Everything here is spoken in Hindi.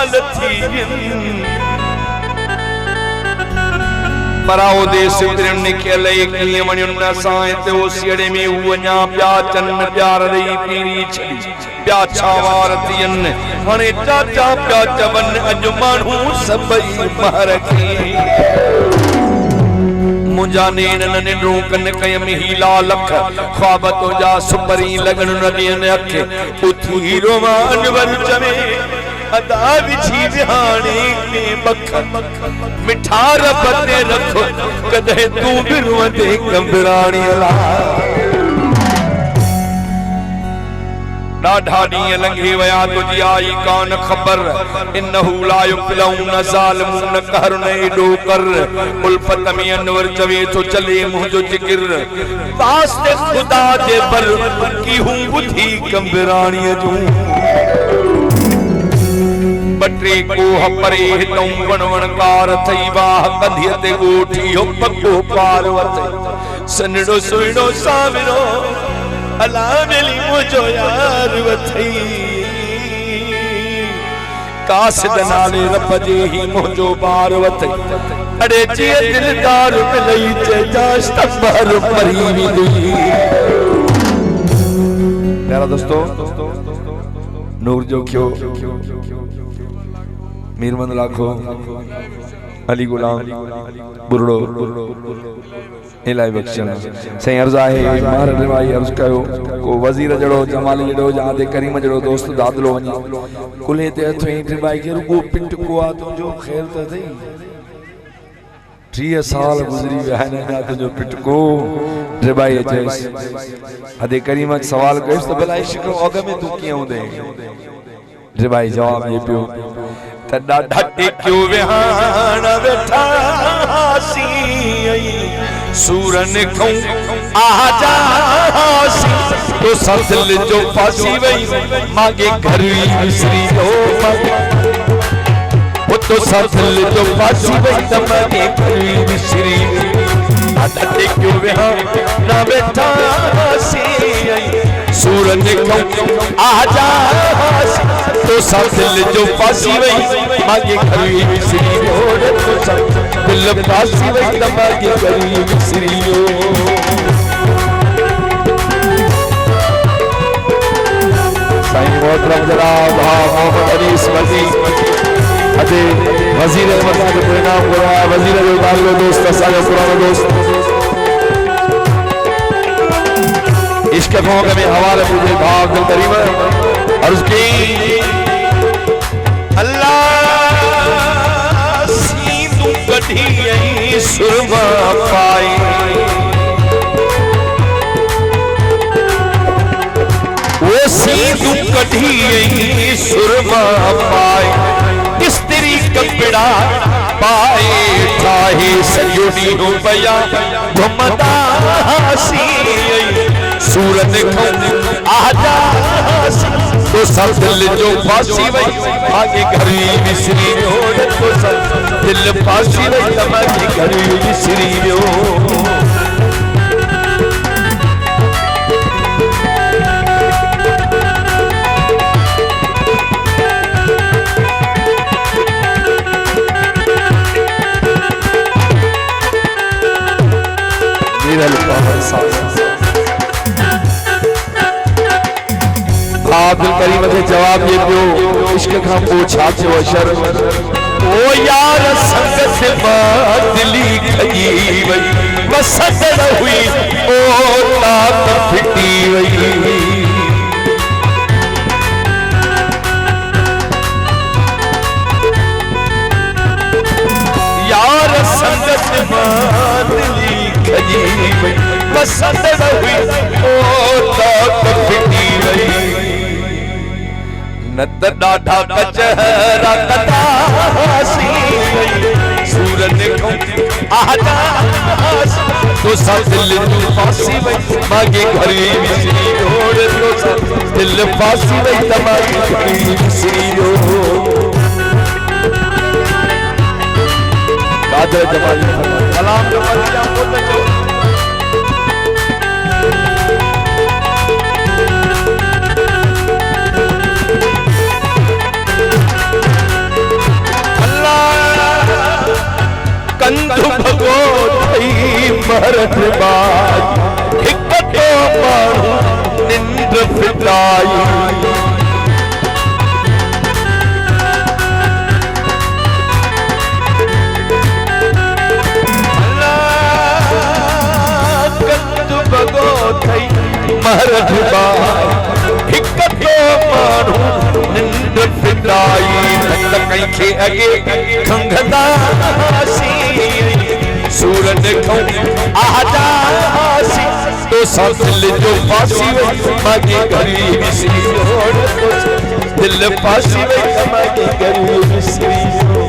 साल थी पराओ दे सिमरन निकल एक नियमन न साए ते ओ सिड़े में वणा प्या चन प्यार रही पीरी छली प्या छावार तियन हणे चाचा प्या चवन अज मानू सबई मारखी मुंजा नेन ने रोकन कयम हीला लख ख्वाब तो जा सुपरी लगन नदियन अखे उथी रोमा अनवर चवे अदा विछी विहाने में बख मिठार पते रखो कदे तू बिरवते कंबराणी ला डाढा ॾींहं लंघे वया तुझी आई कान ख़बर इन्नहु ला युक़लऊन ज़ालिमून कहरन एॾो कर उल्फत में अनवर चवे तो चले मुंहिंजो जिक्र वास्ते खुदा जे पर की हूं ॿुधी कंबराणीअ जूं बटरे कोह परे हितों वणवणकार थई वाह कंधिय ते ॻोठी हो पको पार्वत सनड़ो सुहिणो सावरो अला मिली मुझो यार वथई कासिद नाले रब जे ही मुझो बार वथई अड़े जे दिलदार मिलई जे जाश तबार परी विदी प्यारा दोस्तों नूर जो क्यों मीरमंद लाखो अली गुलाम बुरड़ो इलाही बख्शन सही अर्ज आहे मार रिवाई अर्ज कयो को वजीर जड़ो जमाल जड़ो जादे करीम जड़ो दोस्त दादलो वनी कुले ते अथई रिवाई के रुगो पिंट को आ तुझो खैर त थई 30 साल गुजरी विया ना तुझो पिंट को रिवाई अचेस अदे करीम सवाल कयस तो भला इश्क ओग में तू किया हुंदे रिवाई जवाब ये पियो तड़ा ढटे क्यों विहान वेठा सी सूरन खूं आजा सी तो सदिल जो फासी वई मागे घर विसरी हो वो तो सदिल जो फासी वई त मागे घर विसरी ढटे क्यों विहान वेठा सी सूरन खूं आजा सी तो सदिल जो फासी वई मागे घर विसरी हो तो दिल फासी वई त मागे घर विसरी हो साईं मोहतरम जनाब मोहम्मद अली इस्मती अदे वजीर अहमद के परिणाम गुराया वजीर जो तालिबो दोस्त असाजो पुरानो दोस्त इश्क भोग में हवाले मुझे भाग दिल करीम अर्ज की अल्लाह सीनू कढ़ी सुरमा पाई वो सीनू कढ़ी सुरमा पाई स्त्री कपड़ा पाए ठाहे सयोनी हो पया घुमदा सी सूरत खूं आजा तो सदिल जो फासी वई मागे घर विसरी हो तो दिल फासी वई त मागे घर विसरी हो अब्दुल करीम के जवाब ये पियो इश्क का पूछा जो शर ओ यार संग से दिली खई वई वसत हुई ओ तात फिटी वई यार संग से दिली खई वई वसत हुई ओ तात फिटी वई नत डाढा कचहरा कदासी सूरन खूं आजा तो सदिल जो फासी वई मागे घर विसरी हो तो दिल फासी वई त मागे घर विसरी हो कादर जमाली कलाम जो मर्जा बोल जो महरत बाज हिक तो माण्हू निंड फिटाई बगो थई महरत बाज हिक तो माण्हू निंड फिटाई न कंहिंखे अॻे खंघंदासीं सूरत खां आजासी तो दिल जो फासी वई मागे गरीब सी दिल फासी वई मागे गरीब सी